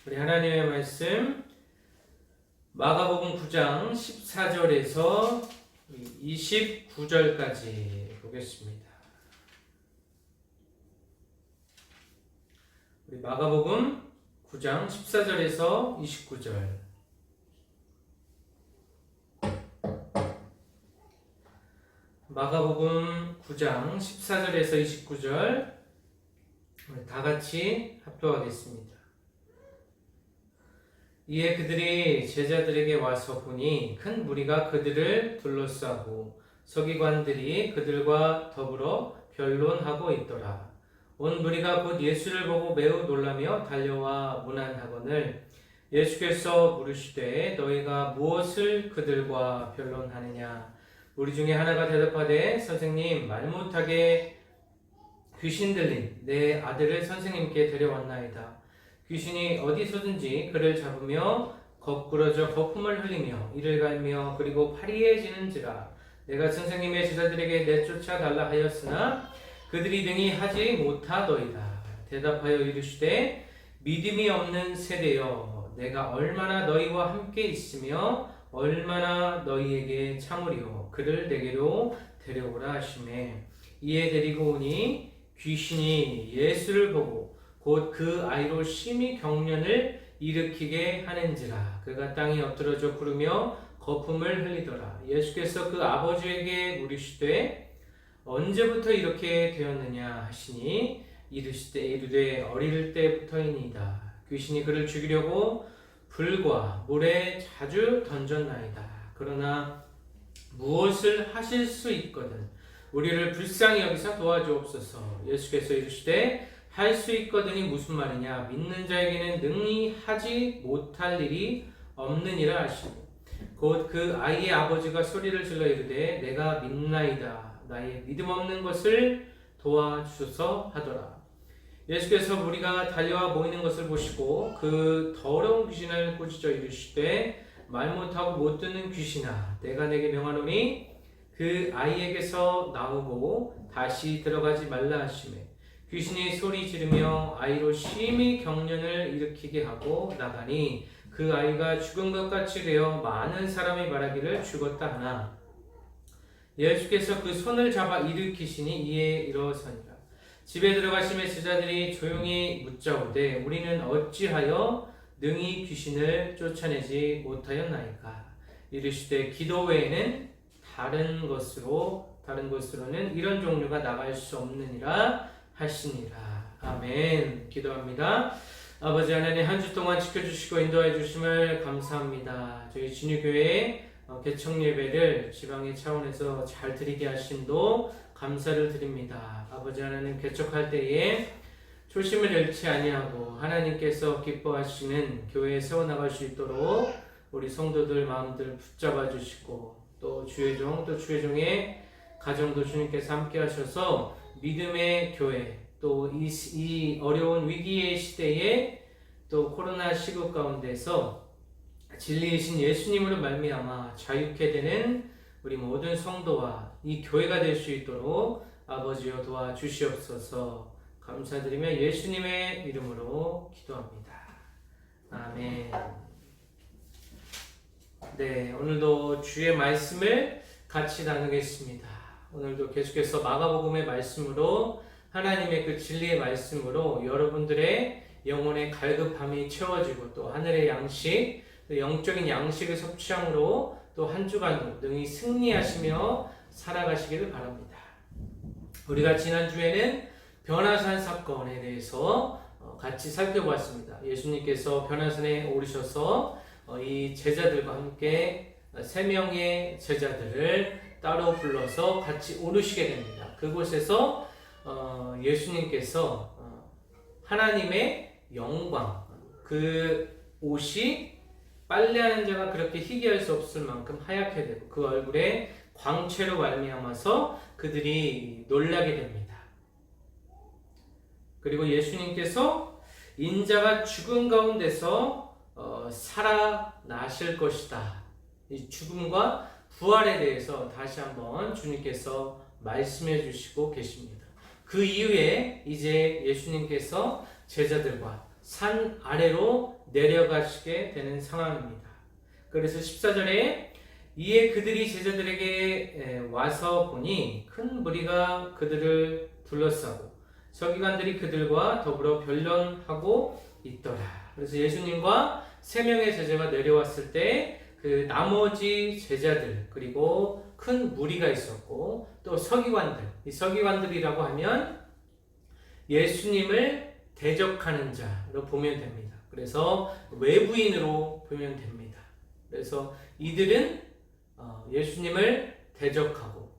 우리 하나님의 말씀 마가복음 9장 14절에서 29절까지 보겠습니다. 우리 마가복음 9장 14절에서 29절. 마가복음 9장 14절에서 29절 우리 다 같이 합독하겠습니다. 이에 그들이 제자들에게 와서 보니 큰 무리가 그들을 둘러싸고 서기관들이 그들과 더불어 변론하고 있더라. 온 무리가 곧 예수를 보고 매우 놀라며 달려와 문안하거늘 예수께서 물으시되 너희가 무엇을 그들과 변론하느냐? 우리 중에 하나가 대답하되 선생님 말 못하게 귀신 들린 내 아들을 선생님께 데려왔나이다. 귀신이 어디서든지 그를 잡으며 거꾸러져 거품을 흘리며 이를 갈며 그리고 파리해지는지라. 내가 선생님의 제자들에게 내쫓아 달라 하였으나 그들이 능히 하지 못하더이다. 대답하여 이르시되 믿음이 없는 세대여 내가 얼마나 너희와 함께 있으며 얼마나 너희에게 참으리요. 그를 내게로 데려오라 하시매 이에 데리고 오니 귀신이 예수를 보고 곧 그 아이로 심히 경련을 일으키게 하는지라. 그가 땅에 엎드러져 구르며 거품을 흘리더라. 예수께서 그 아버지에게 물으시되 언제부터 이렇게 되었느냐 하시니 이르되 어릴 때부터이니이다. 귀신이 그를 죽이려고 불과 물에 자주 던졌나이다. 그러나 무엇을 하실 수 있거든 우리를 불쌍히 여기사 도와주옵소서. 예수께서 이르시되 할 수 있거든이 무슨 말이냐? 믿는 자에게는 능히 하지 못할 일이 없느니라 하시니 곧 그 아이의 아버지가 소리를 질러 이르되 내가 믿나이다. 나의 믿음 없는 것을 도와주소서 하더라. 예수께서 무리가 달려와 모이는 것을 보시고 그 더러운 귀신을 꾸짖어 이르시되 말 못하고 못 듣는 귀신아 내가 내게 명하노니 그 아이에게서 나오고 다시 들어가지 말라 하시매 귀신이 소리 지르며 아이로 심히 경련을 일으키게 하고 나가니 그 아이가 죽은 것 같이 되어 많은 사람이 말하기를 죽었다 하나 예수께서 그 손을 잡아 일으키시니 이에 일어서니라. 집에 들어가심에 제자들이 조용히 묻자오되 우리는 어찌하여 능히 귀신을 쫓아내지 못하였나이까? 이르시되 기도 외에는 다른 것으로는 이런 종류가 나갈 수 없느니라 하시니라. 아멘. 기도합니다. 아버지 하나님 한 주 동안 지켜주시고 인도해 주심을 감사합니다. 저희 진유교회 개청 예배를 지방의 차원에서 잘 드리게 하심도 감사를 드립니다. 아버지 하나님 개척할 때에 초심을 잃지 아니하고 하나님께서 기뻐하시는 교회에 세워나갈 수 있도록 우리 성도들 마음들 붙잡아 주시고 또 주의 종의 가정도 주님께서 함께 하셔서 믿음의 교회 또 이 어려운 위기의 시대에 또 코로나 시국 가운데서 진리이신 예수님으로 말미암아 자유케 되는 우리 모든 성도와 이 교회가 될 수 있도록 아버지여 도와주시옵소서. 감사드리며 예수님의 이름으로 기도합니다. 아멘. 네, 오늘도 주의 말씀을 같이 나누겠습니다. 오늘도 계속해서 마가복음의 말씀으로 하나님의 그 진리의 말씀으로 여러분들의 영혼의 갈급함이 채워지고 또 하늘의 양식, 또 영적인 양식을 섭취함으로 또 한 주간도 능히 승리하시며 살아가시기를 바랍니다. 우리가 지난주에는 변화산 사건에 대해서 같이 살펴보았습니다. 예수님께서 변화산에 오르셔서 이 제자들과 함께 3명의 제자들을 따로 불러서 같이 오르시게 됩니다. 그곳에서 예수님께서 하나님의 영광, 그 옷이 빨래하는 자가 그렇게 희귀할 수 없을 만큼 하얗게 되고 그 얼굴에 광채로 말미암아서 그들이 놀라게 됩니다. 그리고 예수님께서 인자가 죽은 가운데서 살아나실 것이다. 이 죽음과 부활에 대해서 다시 한번 주님께서 말씀해 주시고 계십니다. 그 이후에 이제 예수님께서 제자들과 산 아래로 내려가시게 되는 상황입니다. 그래서 14절에 이에 그들이 제자들에게 와서 보니 큰 무리가 그들을 둘러싸고 서기관들이 그들과 더불어 변론하고 있더라. 그래서 예수님과 세 명의 제자가 내려왔을 때 그 나머지 제자들 그리고 큰 무리가 있었고 또 서기관들, 이 서기관들이라고 하면 예수님을 대적하는 자로 보면 됩니다. 그래서 외부인으로 보면 됩니다. 그래서 이들은 예수님을 대적하고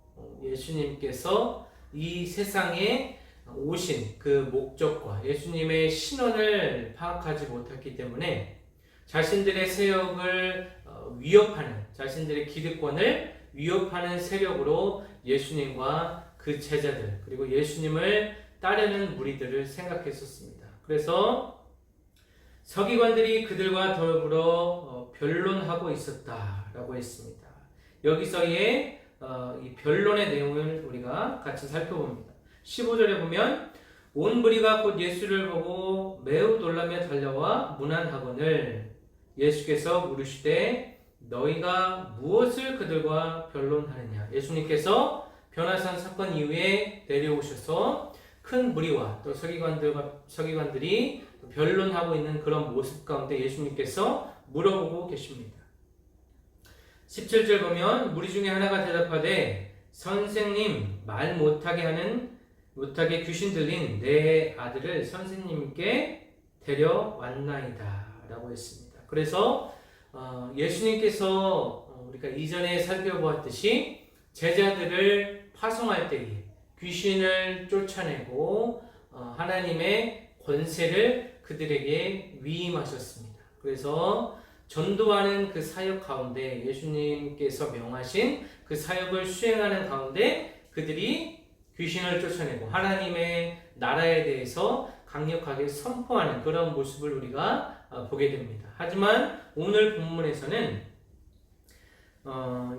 예수님께서 이 세상에 오신 그 목적과 예수님의 신원을 파악하지 못했기 때문에 자신들의 세력을 위협하는, 자신들의 기득권을 위협하는 세력으로 예수님과 그 제자들 그리고 예수님을 따르는 무리들을 생각했었습니다. 그래서 서기관들이 그들과 더불어 변론하고 있었다라고 했습니다. 여기서의 이 변론의 내용을 우리가 같이 살펴봅니다. 15절에 보면 온 무리가 곧 예수를 보고 매우 놀라며 달려와 문안하거늘 예수께서 물으시되 너희가 무엇을 그들과 변론하느냐. 예수님께서 변화산 사건 이후에 내려오셔서 큰 무리와 또 서기관들이 변론하고 있는 그런 모습 가운데 예수님께서 물어보고 계십니다. 17절 보면 무리 중에 하나가 대답하되 선생님 말 못하게 귀신 들린 내 아들을 선생님께 데려왔나이다 라고 했습니다. 그래서 예수님께서 우리가 이전에 살펴보았듯이 제자들을 파송할 때에 귀신을 쫓아내고 하나님의 권세를 그들에게 위임하셨습니다. 그래서 전도하는 그 사역 가운데 예수님께서 명하신 그 사역을 수행하는 가운데 그들이 귀신을 쫓아내고 하나님의 나라에 대해서 강력하게 선포하는 그런 모습을 우리가 보게 됩니다. 하지만 오늘 본문에서는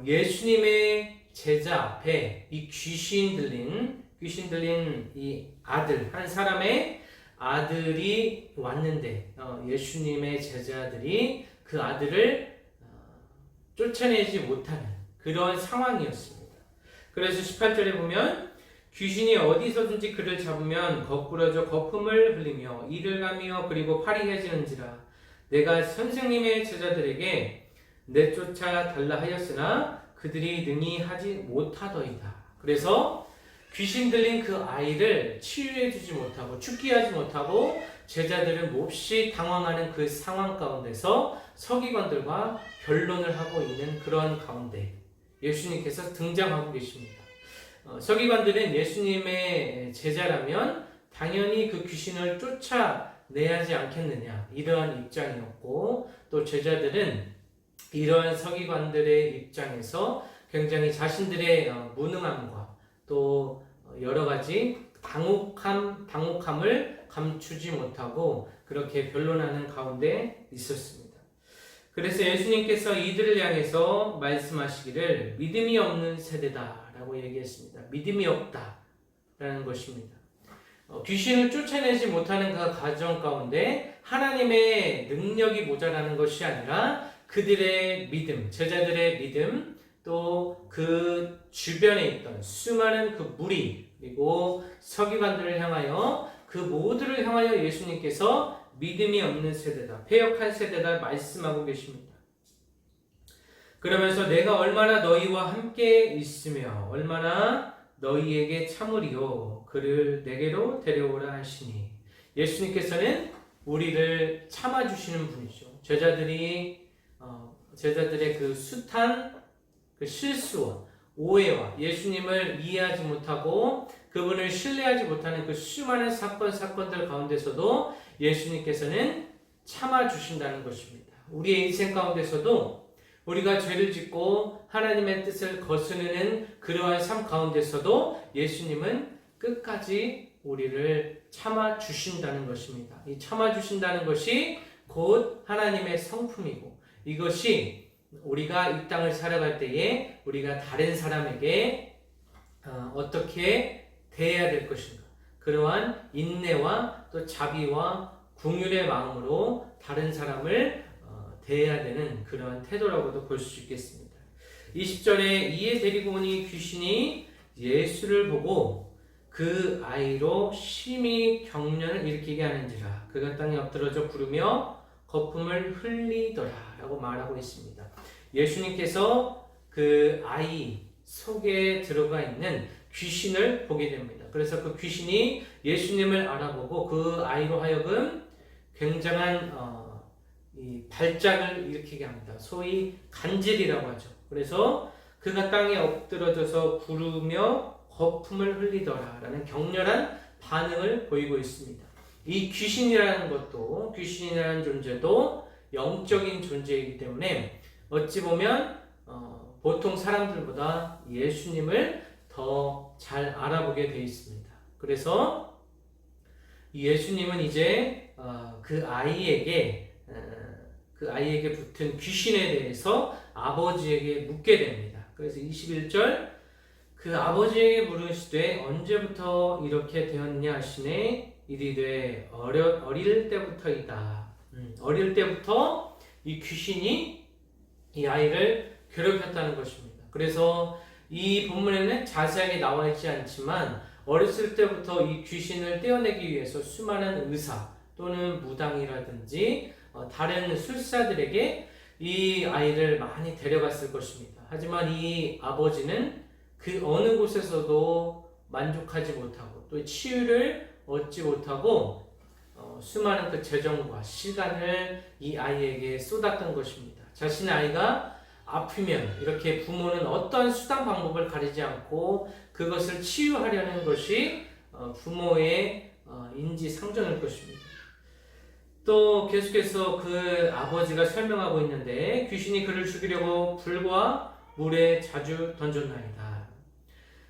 예수님의 제자 앞에 이 귀신 들린 이 아들, 한 사람의 아들이 왔는데 예수님의 제자들이 그 아들을 쫓아내지 못하는 그런 상황이었습니다. 그래서 18절에 보면 귀신이 어디서든지 그를 잡으면 거꾸러져 거품을 흘리며 이를 가며 그리고 팔이 해지는지라 내가 선생님의 제자들에게 내쫓아 달라 하였으나 그들이 능히 하지 못하더이다. 그래서 귀신 들린 그 아이를 치유해 주지 못하고 죽게 하지 못하고 제자들은 몹시 당황하는 그 상황 가운데서 서기관들과 변론을 하고 있는 그런 가운데 예수님께서 등장하고 계십니다. 서기관들은 예수님의 제자라면 당연히 그 귀신을 쫓아내야 하지 않겠느냐 이러한 입장이었고 또 제자들은 이러한 서기관들의 입장에서 굉장히 자신들의 무능함과 또 여러 가지 당혹함을 감추지 못하고 그렇게 변론하는 가운데 있었습니다. 그래서 예수님께서 이들을 향해서 말씀하시기를 믿음이 없는 세대다라고 얘기했습니다. 믿음이 없다라는 것입니다. 귀신을 쫓아내지 못하는 그 가정 가운데 하나님의 능력이 모자라는 것이 아니라 그들의 믿음, 제자들의 믿음, 또 그 주변에 있던 수많은 그 무리 그리고 서기관들을 향하여 그 모두를 향하여 예수님께서 믿음이 없는 세대다, 패역한 세대다 말씀하고 계십니다. 그러면서 내가 얼마나 너희와 함께 있으며 얼마나 너희에게 참으리요 그를 내게로 데려오라 하시니 예수님께서는 우리를 참아주시는 분이죠. 제자들의 그 숱한 그 실수와 오해와 예수님을 이해하지 못하고 그분을 신뢰하지 못하는 그 수많은 사건들 가운데서도 예수님께서는 참아주신다는 것입니다. 우리의 인생 가운데서도 우리가 죄를 짓고 하나님의 뜻을 거스르는 그러한 삶 가운데서도 예수님은 끝까지 우리를 참아주신다는 것입니다. 이 참아주신다는 것이 곧 하나님의 성품이고 이것이 우리가 이 땅을 살아갈 때에 우리가 다른 사람에게 어떻게 대해야 될 것인가 그러한 인내와 또 자비와 긍휼의 마음으로 다른 사람을 대해야 되는 그런 태도라고도 볼 수 있겠습니다. 20절에 이에 데리고 오니 귀신이 예수를 보고 그 아이로 심히 경련을 일으키게 하는지라 그가 땅에 엎드러져 부르며 거품을 흘리더라 라고 말하고 있습니다. 예수님께서 그 아이 속에 들어가 있는 귀신을 보게 됩니다. 그래서 그 귀신이 예수님을 알아보고 그 아이로 하여금 굉장한 이 발작을 일으키게 합니다. 소위 간질이라고 하죠. 그래서 그가 땅에 엎드러져서 부르며 거품을 흘리더라 라는 격렬한 반응을 보이고 있습니다. 이 귀신이라는 것도, 귀신이라는 존재도 영적인 존재이기 때문에 어찌 보면 보통 사람들보다 예수님을 더 잘 알아보게 되어 있습니다. 그래서 예수님은 이제 그 아이에게 붙은 귀신에 대해서 아버지에게 묻게 됩니다. 그래서 21절 그 아버지에게 물으시되 언제부터 이렇게 되었냐 하시네 이르되 어릴 때부터이다. 어릴 때부터 이 귀신이 이 아이를 괴롭혔다는 것입니다. 그래서 이 본문에는 자세하게 나와 있지 않지만 어렸을 때부터 이 귀신을 떼어내기 위해서 수많은 의사 또는 무당이라든지 다른 술사들에게 이 아이를 많이 데려갔을 것입니다. 하지만 이 아버지는 그 어느 곳에서도 만족하지 못하고 또 치유를 얻지 못하고 수많은 그 재정과 시간을 이 아이에게 쏟았던 것입니다. 자신의 아이가 아프면 이렇게 부모는 어떤 수단 방법을 가리지 않고 그것을 치유하려는 것이 부모의 인지상정일 것입니다. 또 계속해서 그 아버지가 설명하고 있는데 귀신이 그를 죽이려고 불과 물에 자주 던졌나이다.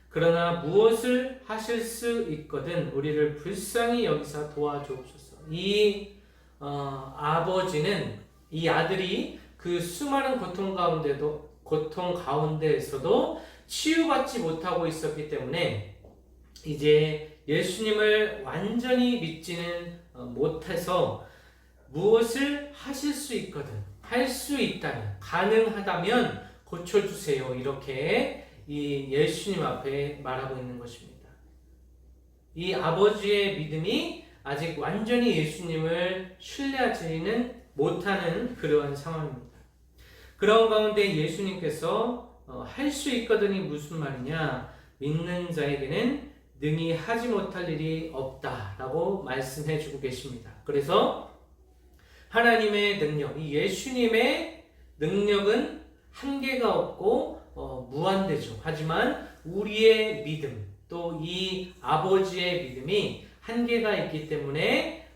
그러나 무엇을 하실 수 있거든 우리를 불쌍히 여기사 도와주옵소서. 이 아버지는 이 아들이 그 수많은 고통 가운데에서도 치유받지 못하고 있었기 때문에 이제 예수님을 완전히 믿지는 못해서 무엇을 하실 수 있거든, 할 수 있다면, 가능하다면 고쳐주세요. 이렇게 이 예수님 앞에 말하고 있는 것입니다. 이 아버지의 믿음이 아직 완전히 예수님을 신뢰하지는 못하는 그러한 상황입니다. 그런 가운데 예수님께서 할 수 있거든이 무슨 말이냐? 믿는 자에게는 능히 하지 못할 일이 없다라고 말씀해 주고 계십니다. 그래서 하나님의 능력, 이 예수님의 능력은 한계가 없고 무한대죠. 하지만 우리의 믿음, 또 이 아버지의 믿음이 한계가 있기 때문에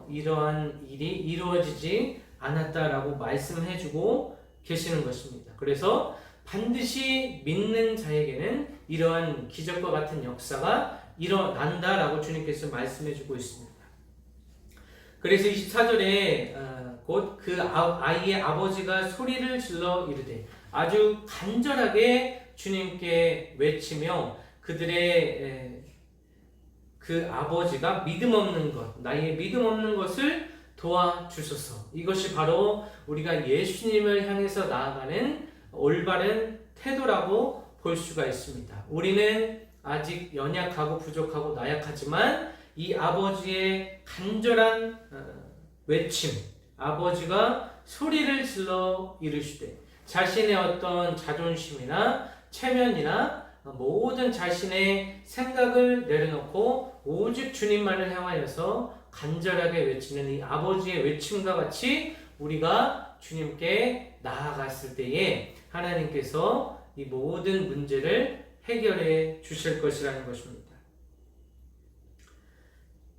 이러한 일이 이루어지지 않았다라고 말씀해 주고 계시는 것입니다. 그래서 반드시 믿는 자에게는 이러한 기적과 같은 역사가 일어난다라고 주님께서 말씀해 주고 있습니다. 그래서 24절에 곧 그 아이의 아버지가 소리를 질러 이르되 아주 간절하게 주님께 외치며 그들의 그 아버지가 믿음 없는 것, 나의 믿음 없는 것을 도와주소서. 이것이 바로 우리가 예수님을 향해서 나아가는 올바른 태도라고 볼 수가 있습니다. 우리는 아직 연약하고 부족하고 나약하지만 이 아버지의 간절한 외침, 아버지가 소리를 질러 이르시되 자신의 어떤 자존심이나 체면이나 모든 자신의 생각을 내려놓고 오직 주님만을 향하여서 간절하게 외치는 이 아버지의 외침과 같이 우리가 주님께 나아갔을 때에 하나님께서 이 모든 문제를 해결해 주실 것이라는 것입니다.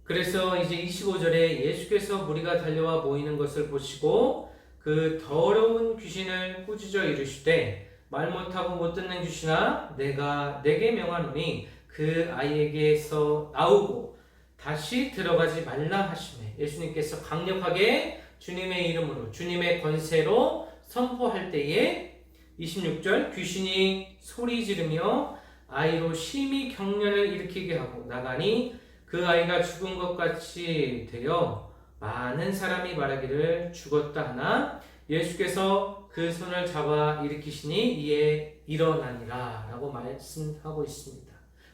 그래서 이제 25절에 예수께서 무리가 달려와 모이는 것을 보시고 그 더러운 귀신을 꾸짖어 이르시되 말 못하고 못 듣는 귀신아 내가 내게 명하노니 그 아이에게서 나오고 다시 들어가지 말라 하시매 예수님께서 강력하게 주님의 이름으로 주님의 권세로 선포할 때에 26절 귀신이 소리 지르며 아이로 심히 경련을 일으키게 하고 나가니 그 아이가 죽은 것 같이 되어 많은 사람이 말하기를 죽었다 하나 예수께서 그 손을 잡아 일으키시니 이에 일어나니라 라고 말씀하고 있습니다.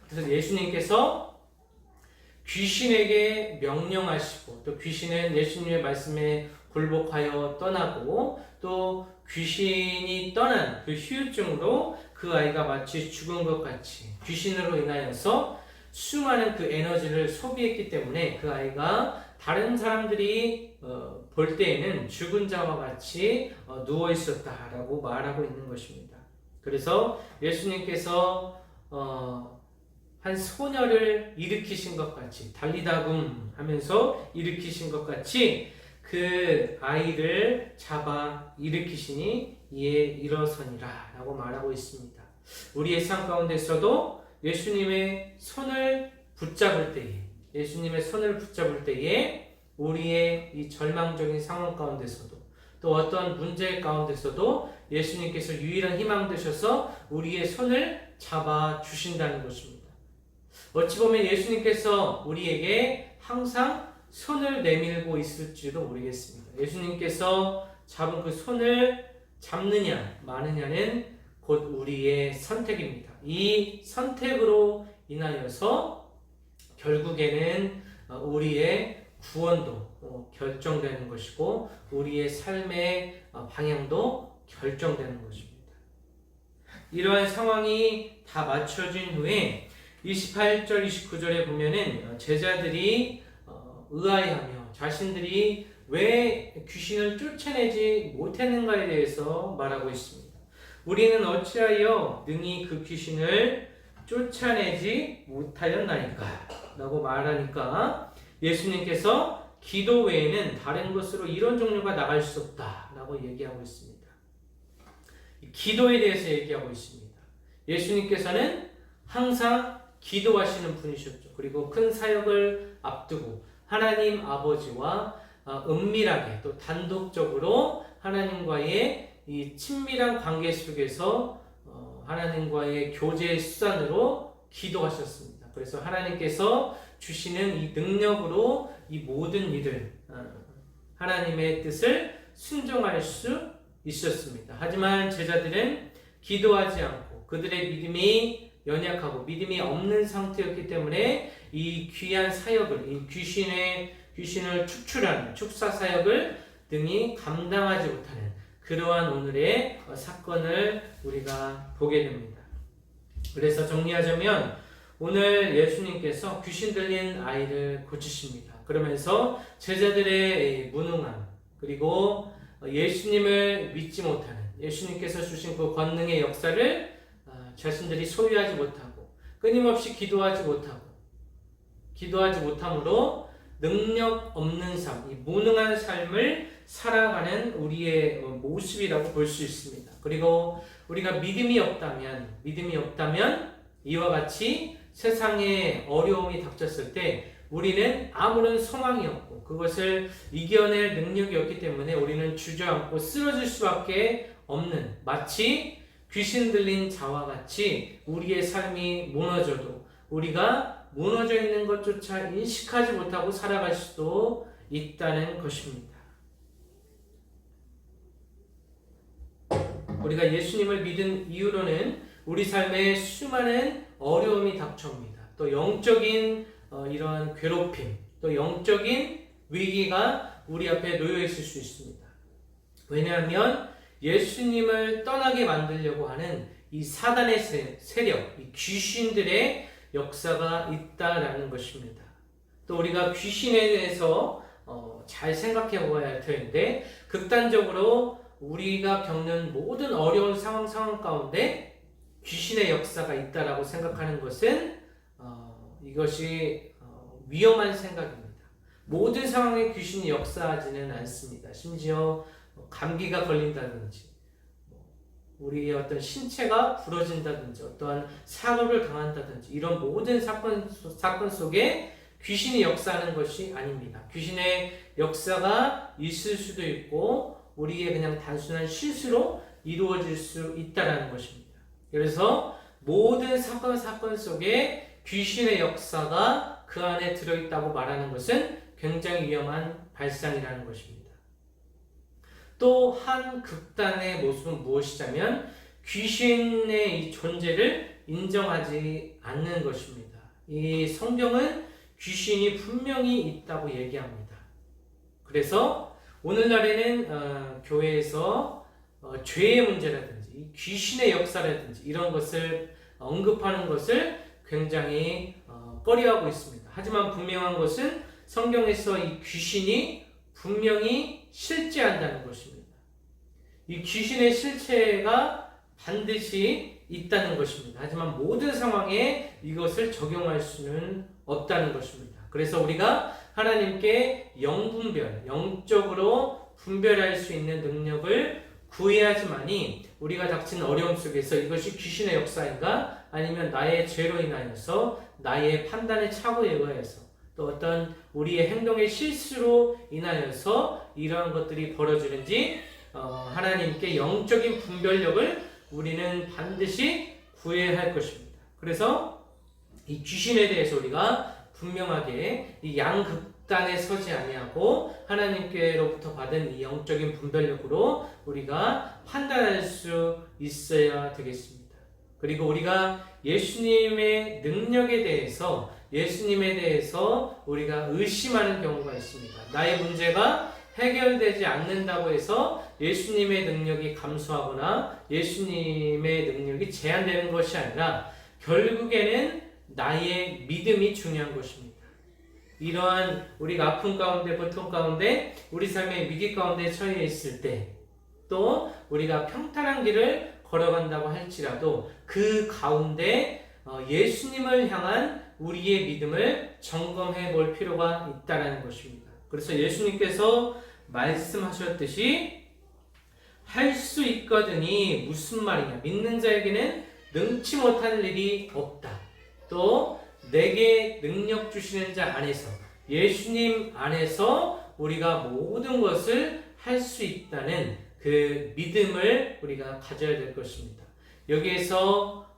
그래서 예수님께서 귀신에게 명령하시고 또 귀신은 예수님의 말씀에 굴복하여 떠나고 또 귀신이 떠난 그 후유증으로 그 아이가 마치 죽은 것 같이 귀신으로 인하여서 수많은 그 에너지를 소비했기 때문에 그 아이가 다른 사람들이 볼 때에는 죽은 자와 같이 누워 있었다라고 말하고 있는 것입니다. 그래서 예수님께서 한 소녀를 일으키신 것 같이 달리다금 하면서 일으키신 것 같이 그 아이를 잡아 일으키시니 이에 일어서니라 라고 말하고 있습니다. 우리의 삶 가운데서도 예수님의 손을 붙잡을 때에 우리의 이 절망적인 상황 가운데서도 또 어떤 문제 가운데서도 예수님께서 유일한 희망 되셔서 우리의 손을 잡아 주신다는 것입니다. 어찌 보면 예수님께서 우리에게 항상 손을 내밀고 있을지도 모르겠습니다. 예수님께서 잡은 그 손을 잡느냐 마느냐는 곧 우리의 선택입니다. 이 선택으로 인하여서 결국에는 우리의 구원도 결정되는 것이고 우리의 삶의 방향도 결정되는 것입니다. 이러한 상황이 다 맞춰진 후에 28절 29절에 보면은 제자들이 의아해하며 자신들이 왜 귀신을 쫓아내지 못했는가에 대해서 말하고 있습니다. 우리는 어찌하여 능히 그 귀신을 쫓아내지 못하였나이까? 라고 말하니까 예수님께서 기도 외에는 다른 것으로 이런 종류가 나갈 수 없다 라고 얘기하고 있습니다. 기도에 대해서 얘기하고 있습니다. 예수님께서는 항상 기도하시는 분이셨죠. 그리고 큰 사역을 앞두고 하나님 아버지와 은밀하게 또 단독적으로 하나님과의 이 친밀한 관계 속에서 하나님과의 교제의 수단으로 기도하셨습니다. 그래서 하나님께서 주시는 이 능력으로 이 모든 일을 하나님의 뜻을 순종할 수 있었습니다. 하지만 제자들은 기도하지 않고 그들의 믿음이 연약하고 믿음이 없는 상태였기 때문에 이 귀한 사역을, 이 귀신을 축출하는 축사 사역을 등이 감당하지 못하는 그러한 오늘의 사건을 우리가 보게 됩니다. 그래서 정리하자면 오늘 예수님께서 귀신 들린 아이를 고치십니다. 그러면서 제자들의 무능함 그리고 예수님을 믿지 못하는 예수님께서 주신 그 권능의 역사를 자신들이 소유하지 못하고 끊임없이 기도하지 못함으로 능력 없는 삶, 이 무능한 삶을 살아가는 우리의 모습이라고 볼 수 있습니다. 그리고 우리가 믿음이 없다면 이와 같이 세상에 어려움이 닥쳤을 때 우리는 아무런 소망이 없고 그것을 이겨낼 능력이 없기 때문에 우리는 주저앉고 쓰러질 수밖에 없는 마치 귀신 들린 자와 같이 우리의 삶이 무너져도 우리가 무너져 있는 것조차 인식하지 못하고 살아갈 수도 있다는 것입니다. 우리가 예수님을 믿은 이후로는 우리 삶에 수많은 어려움이 닥쳐옵니다. 또 영적인 이러한 괴롭힘, 또 영적인 위기가 우리 앞에 놓여 있을 수 있습니다. 왜냐하면 예수님을 떠나게 만들려고 하는 이 사단의 세력, 이 귀신들의 역사가 있다라는 것입니다. 또 우리가 귀신에 대해서 잘 생각해 보아야 할 터인데 극단적으로 우리가 겪는 모든 어려운 상황 가운데 귀신의 역사가 있다라고 생각하는 것은 이것이 위험한 생각입니다. 모든 상황에 귀신이 역사하지는 않습니다. 심지어 감기가 걸린다든지 우리의 어떤 신체가 부러진다든지 어떠한 사고를 당한다든지 이런 모든 사건 속에 귀신이 역사하는 것이 아닙니다. 귀신의 역사가 있을 수도 있고 우리의 그냥 단순한 실수로 이루어질 수 있다는 것입니다. 그래서 모든 사건 속에 귀신의 역사가 그 안에 들어있다고 말하는 것은 굉장히 위험한 발상이라는 것입니다. 또 한 극단의 모습은 무엇이냐면 귀신의 이 존재를 인정하지 않는 것입니다. 이 성경은 귀신이 분명히 있다고 얘기합니다. 그래서 오늘날에는 교회에서 죄의 문제라든지 귀신의 역사라든지 이런 것을 언급하는 것을 굉장히 꺼려하고 있습니다. 하지만 분명한 것은 성경에서 이 귀신이 분명히 실제한다는 것입니다. 이 귀신의 실체가 반드시 있다는 것입니다. 하지만 모든 상황에 이것을 적용할 수는 없다는 것입니다. 그래서 우리가 하나님께 영분별, 영적으로 분별할 수 있는 능력을 구해야지만이 우리가 닥친 어려움 속에서 이것이 귀신의 역사인가 아니면 나의 죄로 인하여서 나의 판단의 착오에 의해서 또 어떤 우리의 행동의 실수로 인하여서 이러한 것들이 벌어지는지 하나님께 영적인 분별력을 우리는 반드시 구해야 할 것입니다. 그래서 이 귀신에 대해서 우리가 분명하게 이 양극단에 서지 아니하고 하나님께로부터 받은 이 영적인 분별력으로 우리가 판단할 수 있어야 되겠습니다. 그리고 우리가 예수님의 능력에 대해서 우리가 의심하는 경우가 있습니다. 나의 문제가 해결되지 않는다고 해서 예수님의 능력이 감소하거나 예수님의 능력이 제한되는 것이 아니라 결국에는 나의 믿음이 중요한 것입니다. 이러한 우리가 아픔 가운데, 고통 가운데, 우리 삶의 위기 가운데 처해 있을 때, 또 우리가 평탄한 길을 걸어간다고 할지라도 그 가운데 예수님을 향한 우리의 믿음을 점검해 볼 필요가 있다는 것입니다. 그래서 예수님께서 말씀하셨듯이 할 수 있거든이 무슨 말이냐? 믿는 자에게는 능치 못할 일이 없다. 또 내게 능력 주시는 자 안에서 예수님 안에서 우리가 모든 것을 할 수 있다는 그 믿음을 우리가 가져야 될 것입니다. 여기에서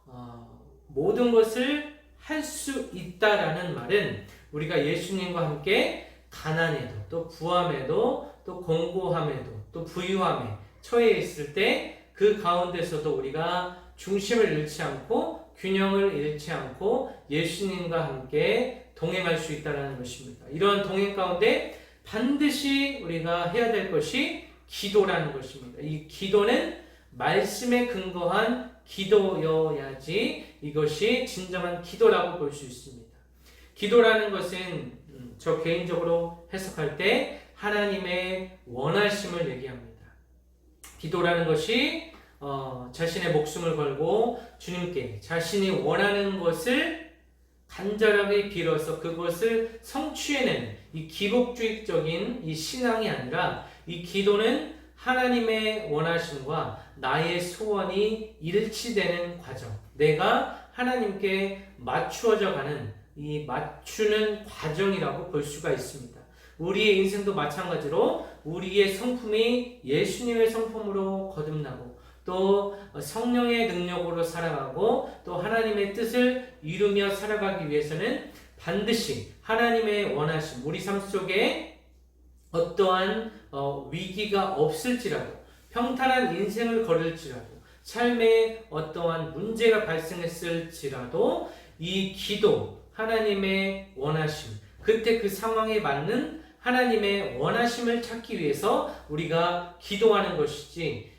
모든 것을 할 수 있다라는 말은 우리가 예수님과 함께 가난에도 또 부함에도 또 공고함에도 또 부유함에 처해 있을 때 그 가운데서도 우리가 중심을 잃지 않고 균형을 잃지 않고 예수님과 함께 동행할 수 있다는 것입니다. 이러한 동행 가운데 반드시 우리가 해야 될 것이 기도라는 것입니다. 이 기도는 말씀에 근거한 기도여야지 이것이 진정한 기도라고 볼 수 있습니다. 기도라는 것은 저 개인적으로 해석할 때 하나님의 원하심을 얘기합니다. 기도라는 것이 자신의 목숨을 걸고 주님께 자신이 원하는 것을 간절하게 빌어서 그것을 성취해내는 이 기복주의적인 이 신앙이 아니라 이 기도는 하나님의 원하심과 나의 소원이 일치되는 과정, 내가 하나님께 맞추어져 가는 이 맞추는 과정이라고 볼 수가 있습니다. 우리의 인생도 마찬가지로 우리의 성품이 예수님의 성품으로 거듭나고 또 성령의 능력으로 살아가고 또 하나님의 뜻을 이루며 살아가기 위해서는 반드시 하나님의 원하심, 우리 삶 속에 어떠한 위기가 없을지라도 평탄한 인생을 걸을지라도 삶에 어떠한 문제가 발생했을지라도 이 기도, 하나님의 원하심, 그때 그 상황에 맞는 하나님의 원하심을 찾기 위해서 우리가 기도하는 것이지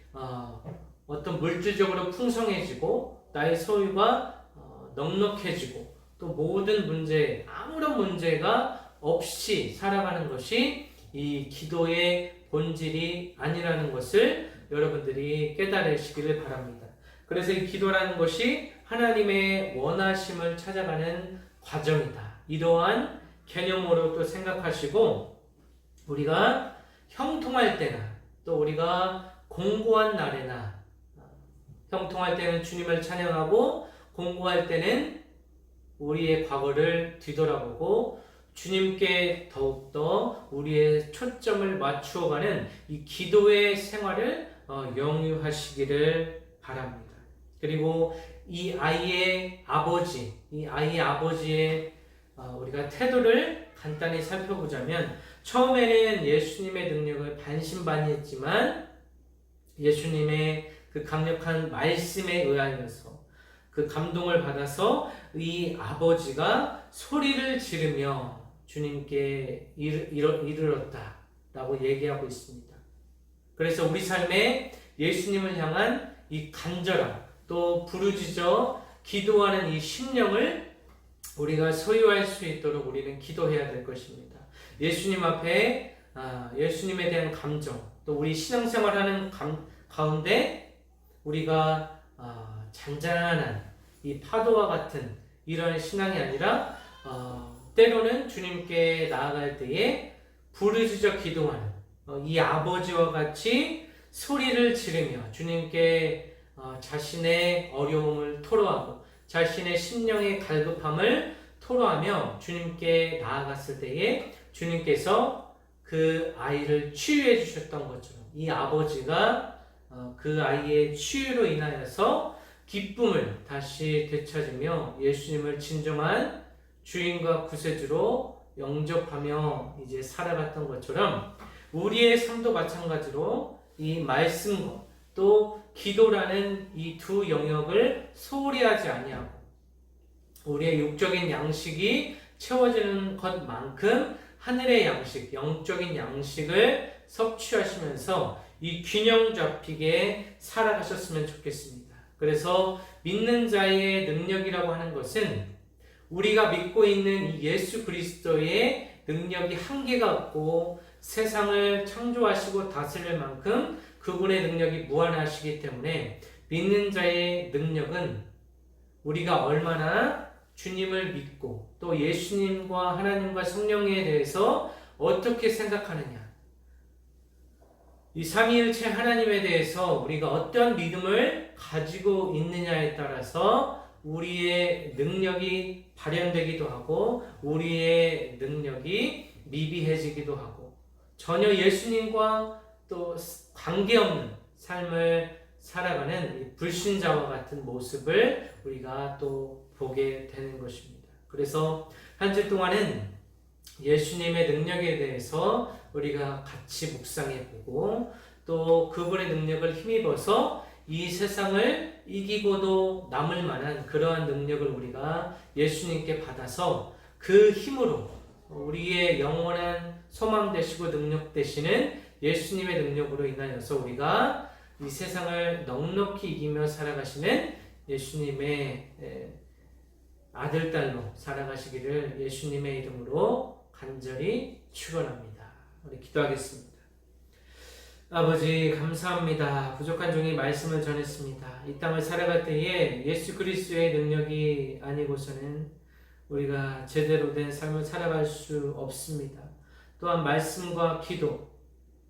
어떤 물질적으로 풍성해지고 나의 소유가 넉넉해지고 또 모든 문제, 아무런 문제가 없이 살아가는 것이 이 기도의 본질이 아니라는 것을 여러분들이 깨달으시기를 바랍니다. 그래서 이 기도라는 것이 하나님의 원하심을 찾아가는 과정이다. 이러한 개념으로 또 생각하시고 우리가 형통할 때나 또 우리가 공고한 날에나 형통할 때는 주님을 찬양하고 공고할 때는 우리의 과거를 뒤돌아보고 주님께 더욱더 우리의 초점을 맞추어가는 이 기도의 생활을 영유하시기를 바랍니다. 그리고 이 아이의 아버지의 우리가 태도를 간단히 살펴보자면 처음에는 예수님의 능력을 반신반의했지만 예수님의 그 강력한 말씀에 의하여서 그 감동을 받아서 이 아버지가 소리를 지르며 주님께 이르렀다라고 얘기하고 있습니다. 그래서 우리 삶에 예수님을 향한 이 간절함 또 부르짖어 기도하는 이 심령을 우리가 소유할 수 있도록 우리는 기도해야 될 것입니다. 예수님 앞에 예수님에 대한 감정 또 우리 신앙생활하는 가운데 우리가 잔잔한 이 파도와 같은 이런 신앙이 아니라 때로는 주님께 나아갈 때에 부르짖어 기도하는 이 아버지와 같이 소리를 지르며 주님께 자신의 어려움을 토로하고 자신의 심령의 갈급함을 토로하며 주님께 나아갔을 때에 주님께서 그 아이를 치유해 주셨던 것처럼 이 아버지가 그 아이의 치유로 인하여서 기쁨을 다시 되찾으며 예수님을 진정한 주인과 구세주로 영접하며 이제 살아갔던 것처럼 우리의 삶도 마찬가지로 이 말씀과 또 기도라는 이 두 영역을 소홀히 하지 아니하고 우리의 육적인 양식이 채워지는 것만큼 하늘의 양식, 영적인 양식을 섭취하시면서 이 균형 잡히게 살아가셨으면 좋겠습니다. 그래서 믿는 자의 능력이라고 하는 것은 우리가 믿고 있는 이 예수 그리스도의 능력이 한계가 없고 세상을 창조하시고 다스릴 만큼 그분의 능력이 무한하시기 때문에 믿는 자의 능력은 우리가 얼마나 주님을 믿고 또 예수님과 하나님과 성령에 대해서 어떻게 생각하느냐, 이 삼위일체 하나님에 대해서 우리가 어떤 믿음을 가지고 있느냐에 따라서 우리의 능력이 발현되기도 하고 우리의 능력이 미비해지기도 하고 전혀 예수님과 또 관계없는 삶을 살아가는 불신자와 같은 모습을 우리가 또 보게 되는 것입니다. 그래서 한 주 동안은 예수님의 능력에 대해서 우리가 같이 묵상해보고 또 그분의 능력을 힘입어서 이 세상을 이기고도 남을 만한 그러한 능력을 우리가 예수님께 받아서 그 힘으로 우리의 영원한 소망 되시고 능력 되시는 예수님의 능력으로 인하여서 우리가 이 세상을 넉넉히 이기며 살아가시는 예수님의 아들, 딸로 살아가시기를 예수님의 이름으로 간절히 축원합니다. 우리 기도하겠습니다. 아버지 감사합니다. 부족한 종이 말씀을 전했습니다. 이 땅을 살아갈 때에 예수 그리스도의 능력이 아니고서는 우리가 제대로 된 삶을 살아갈 수 없습니다. 또한 말씀과 기도,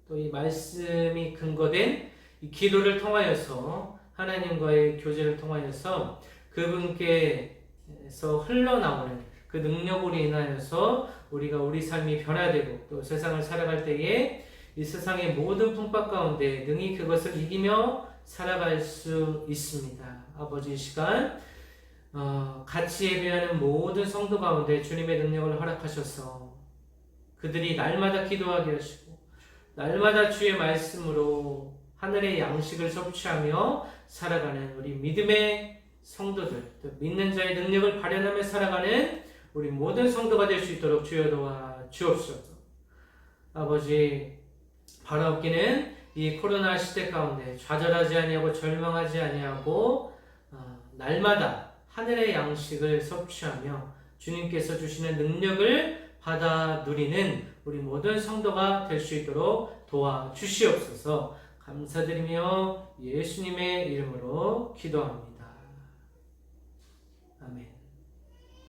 또 이 말씀이 근거된 이 기도를 통하여서 하나님과의 교제를 통하여서 그분께서 흘러나오는 그 능력으로 인하여서 우리가 우리 삶이 변화되고 또 세상을 살아갈 때에 이 세상의 모든 풍파 가운데 능히 그것을 이기며 살아갈 수 있습니다. 아버지 이 시간 같이 예배하는 모든 성도 가운데 주님의 능력을 허락하셔서 그들이 날마다 기도하게 하시고 날마다 주의 말씀으로 하늘의 양식을 섭취하며 살아가는 우리 믿음의 성도들, 또 믿는 자의 능력을 발현하며 살아가는 우리 모든 성도가 될 수 있도록 주여 도와 주옵소서. 아버지 바라옵기는 이 코로나 시대 가운데 좌절하지 아니하고 절망하지 아니하고 날마다 하늘의 양식을 섭취하며 주님께서 주시는 능력을 받아 누리는 우리 모든 성도가 될 수 있도록 도와주시옵소서. 감사드리며 예수님의 이름으로 기도합니다. 아멘.